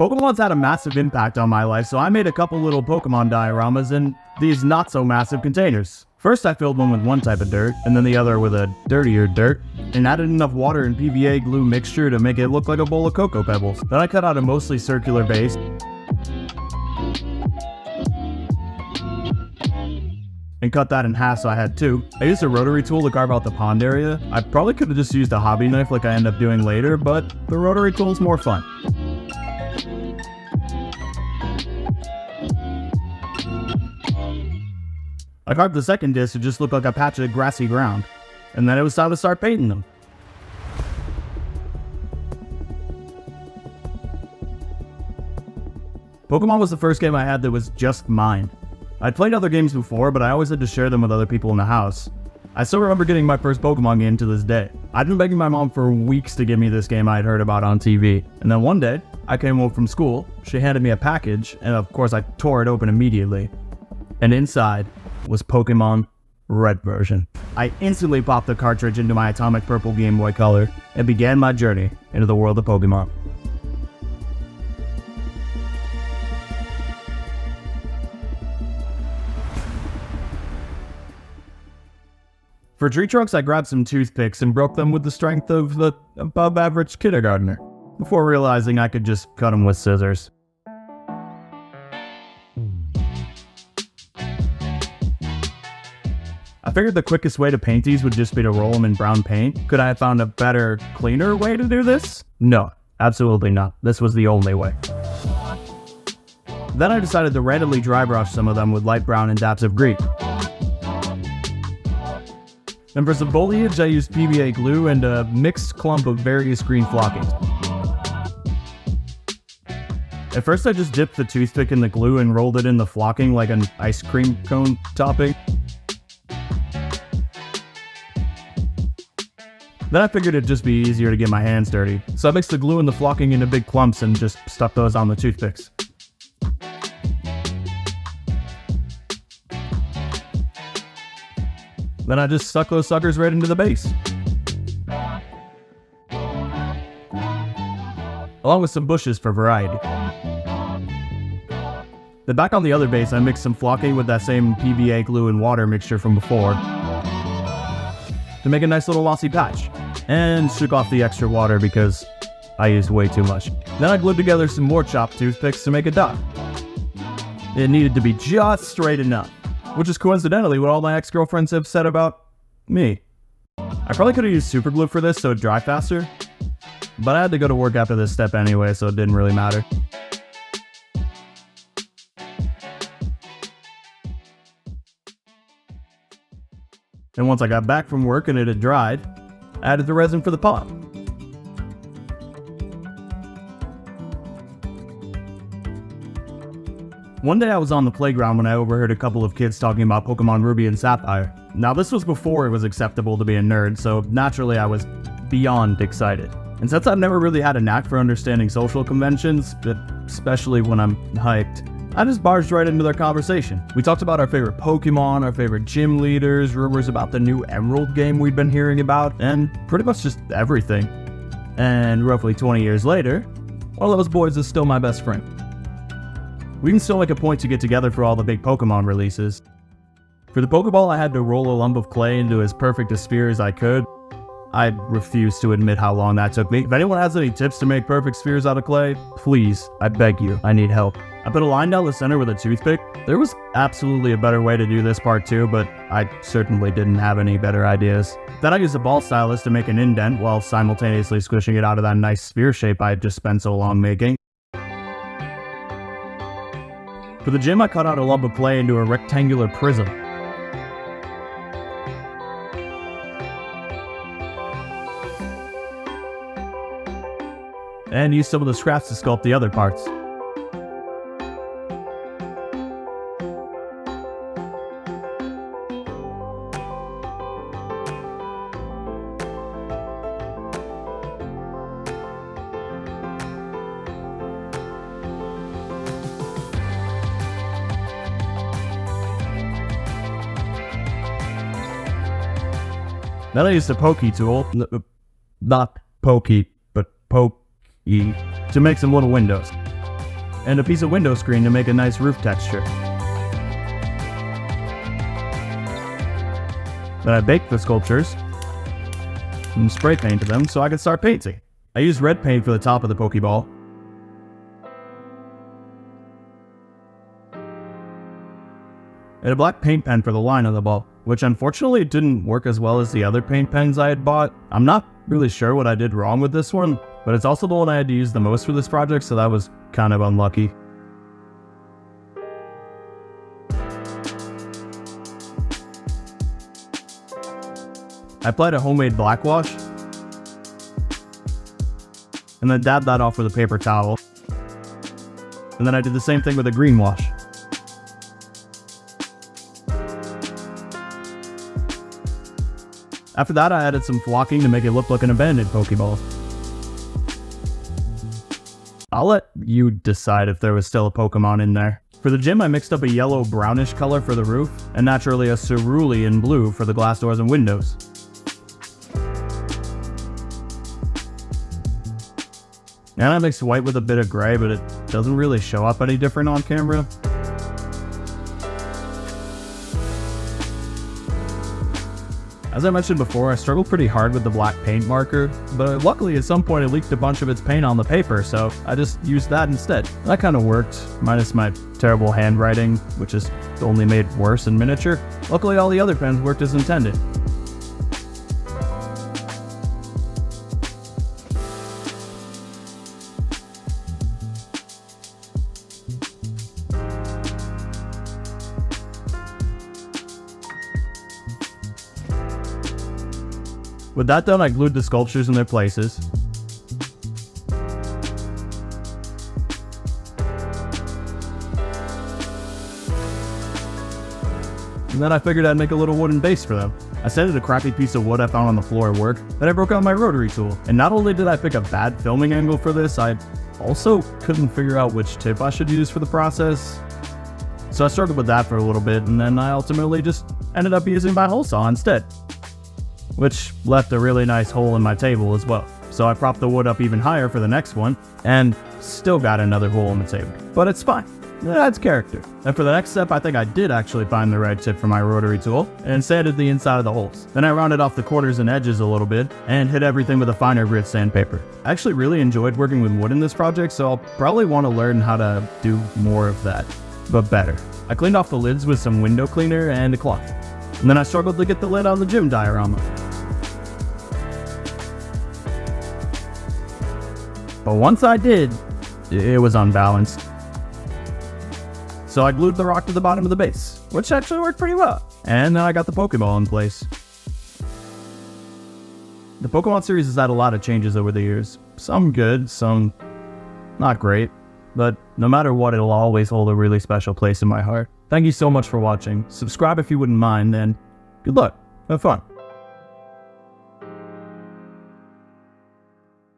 Pokemon's had a massive impact on my life, so I made a couple little Pokemon dioramas in these not-so-massive containers. First I filled one with one type of dirt, and then the other with a dirtier dirt, and added enough water and PVA glue mixture to make it look like a bowl of Cocoa Pebbles. Then I cut out a mostly circular base, and cut that in half so I had two. I used a rotary tool to carve out the pond area. I probably could have just used a hobby knife like I end up doing later, but the rotary tool's more fun. I carved the second disc to just look like a patch of grassy ground, and then it was time to start painting them. Pokemon was the first game I had that was just mine. I'd played other games before, but I always had to share them with other people in the house. I still remember getting my first Pokemon game to this day. I'd been begging my mom for weeks to give me this game I'd heard about on TV, and then one day, I came home from school, she handed me a package, and of course I tore it open immediately. And inside was Pokemon Red version. I instantly popped the cartridge into my atomic purple Game Boy Color and began my journey into the world of Pokemon. For tree trunks, I grabbed some toothpicks and broke them with the strength of the above-average kindergartner, before realizing I could just cut them with scissors. I figured the quickest way to paint these would just be to roll them in brown paint. Could I have found a better, cleaner way to do this? No, absolutely not. This was the only way. Then I decided to randomly dry brush some of them with light brown and dabs of green. And for some foliage, I used PVA glue and a mixed clump of various green flockings. At first I just dipped the toothpick in the glue and rolled it in the flocking like an ice cream cone topping. Then I figured it'd just be easier to get my hands dirty, so I mixed the glue and the flocking into big clumps and just stuck those on the toothpicks. Then I just stuck those suckers right into the base. Along with some bushes for variety. Then back on the other base, I mixed some flocking with that same PVA glue and water mixture from before to make a nice little Mossy Patch, and shook off the extra water because I used way too much. Then I glued together some more chopped toothpicks to make a dot. It needed to be just straight enough, which is coincidentally what all my ex-girlfriends have said about me. I probably could have used super glue for this so it'd dry faster, but I had to go to work after this step anyway, so it didn't really matter. And once I got back from work and it had dried, I added the resin for the pot. One day I was on the playground when I overheard a couple of kids talking about Pokemon Ruby and Sapphire. Now this was before it was acceptable to be a nerd, so naturally I was beyond excited. And since I've never really had a knack for understanding social conventions, especially when I'm hyped, I just barged right into their conversation. We talked about our favorite Pokemon, our favorite gym leaders, rumors about the new Emerald game we'd been hearing about, and pretty much just everything. And roughly 20 years later, one of those boys is still my best friend. We can still make a point to get together for all the big Pokemon releases. For the Pokéball, I had to roll a lump of clay into as perfect a sphere as I could. I refuse to admit how long that took me. If anyone has any tips to make perfect spheres out of clay, please, I beg you, I need help. I put a line down the center with a toothpick. There was absolutely a better way to do this part too, but I certainly didn't have any better ideas. Then I used a ball stylus to make an indent while simultaneously squishing it out of that nice sphere shape I had just spent so long making. For the gym, I cut out a lump of clay into a rectangular prism. And used some of the scraps to sculpt the other parts. Then I used a pokey tool, not pokey, but pokey, to make some little windows. and a piece of window screen to make a nice roof texture. Then I baked the sculptures and spray painted them so I could start painting. I used red paint for the top of the Pokéball. And a black paint pen for the line of the ball, which unfortunately didn't work as well as the other paint pens I had bought. I'm not really sure what I did wrong with this one, but it's also the one I had to use the most for this project, so that was kind of unlucky. I applied a homemade black wash, and then dabbed that off with a paper towel. And then I did the same thing with a green wash. After that, I added some flocking to make it look like an abandoned Pokéball. I'll let you decide if there was still a Pokemon in there. For the gym, I mixed up a yellow-brownish color for the roof, and naturally a cerulean blue for the glass doors and windows. And I mixed white with a bit of gray, but it doesn't really show up any different on camera. As I mentioned before, I struggled pretty hard with the black paint marker, but luckily at some point it leaked a bunch of its paint on the paper, so I just used that instead. That kind of worked, minus my terrible handwriting, which is only made worse in miniature. Luckily all the other pens worked as intended. With that done, I glued the sculptures in their places. And then I figured I'd make a little wooden base for them. I sanded a crappy piece of wood I found on the floor at work, then I broke out my rotary tool. And not only did I pick a bad filming angle for this, I also couldn't figure out which tip I should use for the process. So I struggled with that for a little bit, and then I ultimately just ended up using my hole saw instead, which left a really nice hole in my table as well. So I propped the wood up even higher for the next one, and still got another hole in the table. But it's fine. It adds character. And for the next step, I think I did actually find the right tip for my rotary tool, and sanded the inside of the holes. Then I rounded off the corners and edges a little bit, and hit everything with a finer grit sandpaper. I actually really enjoyed working with wood in this project, so I'll probably want to learn how to do more of that, but better. I cleaned off the lids with some window cleaner and a cloth. And then I struggled to get the lid on the gym diorama. But once I did, it was unbalanced. So I glued the rock to the bottom of the base, which actually worked pretty well. And then I got the Pokéball in place. The Pokemon series has had a lot of changes over the years. Some good, some not great. But no matter what, it'll always hold a really special place in my heart. Thank you so much for watching. Subscribe if you wouldn't mind, and good luck. Have fun.